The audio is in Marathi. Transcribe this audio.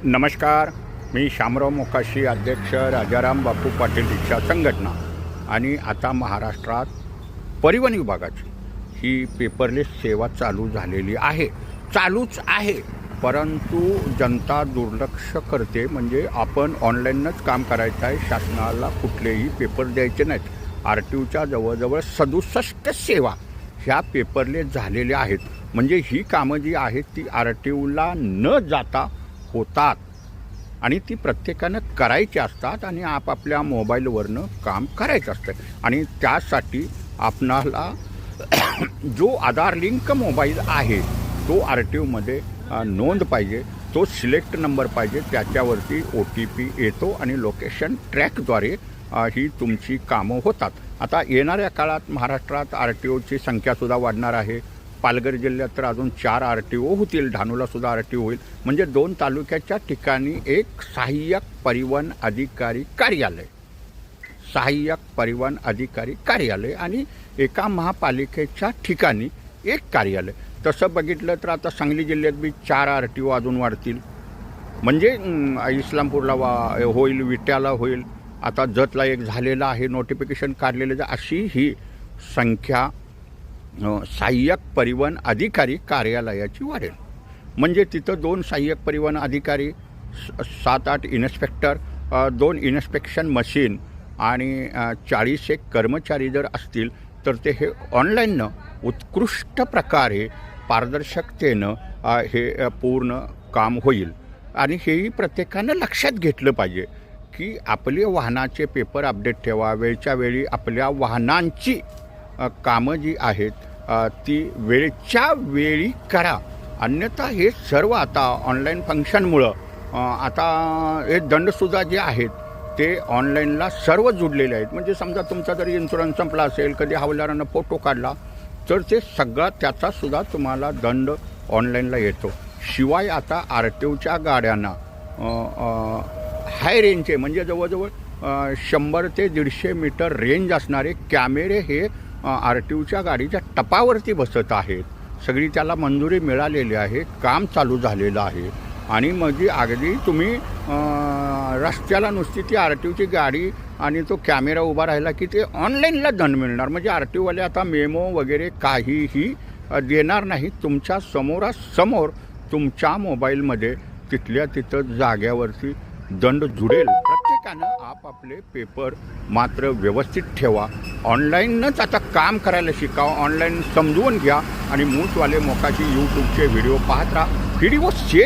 नमस्कार, मी शामराव मोकाशी, अध्यक्ष राजाराम बापू पाटील रिक्षा संघटना. आणि आता महाराष्ट्रात परिवहन विभागाची ही पेपरलेस सेवा चालू झालेली आहे, चालूच आहे. परंतु जनता दुर्लक्ष करते. म्हणजे आपण ऑनलाईनच काम करायचं आहे, शासनाला कुठलेही पेपर द्यायचे नाहीत. RTOच्या जवळजवळ 67 सेवा ह्या पेपरलेस झालेल्या आहेत. म्हणजे ही कामं जी आहेत ती RTOला न जाता होतात आणि ती प्रत्येकानं करायची असतात आणि आपापल्या मोबाईलवरनं काम करायचं असतं. आणि त्यासाठी आपणाला जो आधार लिंक मोबाईल आहे तो RTOमध्ये नोंद पाहिजे, तो सिलेक्ट नंबर पाहिजे, त्याच्यावरती OTP येतो आणि लोकेशन ट्रॅकद्वारे ही तुमची कामं होतात. आता येणाऱ्या काळात महाराष्ट्रात RTOची संख्यासुद्धा वाढणार आहे. पालघर जिल्ह्यात तर अजून 4 RTO होतील, डहाणूलासुद्धा RTO होईल. म्हणजे 2 तालुक्याच्या ठिकाणी एक सहाय्यक परिवहन अधिकारी कार्यालय, सहाय्यक परिवहन अधिकारी कार्यालय आणि एका महापालिकेच्या ठिकाणी एक कार्यालय. तसं बघितलं तर आता सांगली जिल्ह्यात बी 4 RTO अजून वाढतील. म्हणजे इस्लामपूरला होईल, विट्याला होईल, आता जतला एक झालेला आहे, नोटिफिकेशन काढलेलं. अशी ही संख्या सहाय्यक परिवहन अधिकारी कार्यालयाची वाढेल. म्हणजे तिथं 2 सहाय्यक परिवहन अधिकारी, 7-8 इन्स्पेक्टर, 2 इन्स्पेक्शन मशीन आणि 40 कर्मचारी जर असतील तर ते हे ऑनलाईननं उत्कृष्ट प्रकारे पारदर्शकतेनं हे पूर्ण काम होईल. आणि हेही प्रत्येकानं लक्षात घेतलं पाहिजे की आपले वाहनाचे पेपर अपडेट ठेवा, वेळच्या वेळी आपल्या वाहनांची कामं जी आहेत ती वेळच्या वेळी करा. अन्यथा हे सर्व आता ऑनलाईन फंक्शनमुळं आता हे दंडसुद्धा जे आहेत ते ऑनलाईनला सर्व जुडलेले आहेत. म्हणजे समजा तुमचा जरी इन्शुरन्स संपला असेल, कधी हवालदारानं फोटो काढला तर ते सगळा त्याचासुद्धा तुम्हाला दंड ऑनलाईनला येतो. शिवाय आता RTOच्या गाड्यांना हाय रेंजचे म्हणजे जवळजवळ 100 ते 150 मीटर रेंज असणारे कॅमेरे हे RTOच्या गाडीच्या टपावरती बसत आहेत. सगळी त्याला मंजुरी मिळालेली आहे, काम चालू झालेलं आहे. आणि म्हणजे अगदी तुम्ही रस्त्याला नुसती ती RTOची गाडी आणि तो कॅमेरा उभा राहिला की ते ऑनलाईनला दंड मिळणार. म्हणजे RTOवाले आता मेमो वगैरे काहीही देणार नाही, तुमच्या समोरासमोर तुमच्या मोबाईलमध्ये तिथल्या तिथं जाग्यावरती दंड जुडेल. प्रत्येकानं आपापले पेपर मात्र व्यवस्थित ठेवा. ऑनलाईनच आता काम करायला शिकावं, ऑनलाईन समजवून घ्या आणि मूठवाले मोकाशी यूट्यूबचे व्हिडिओ पाहत राहा. Video share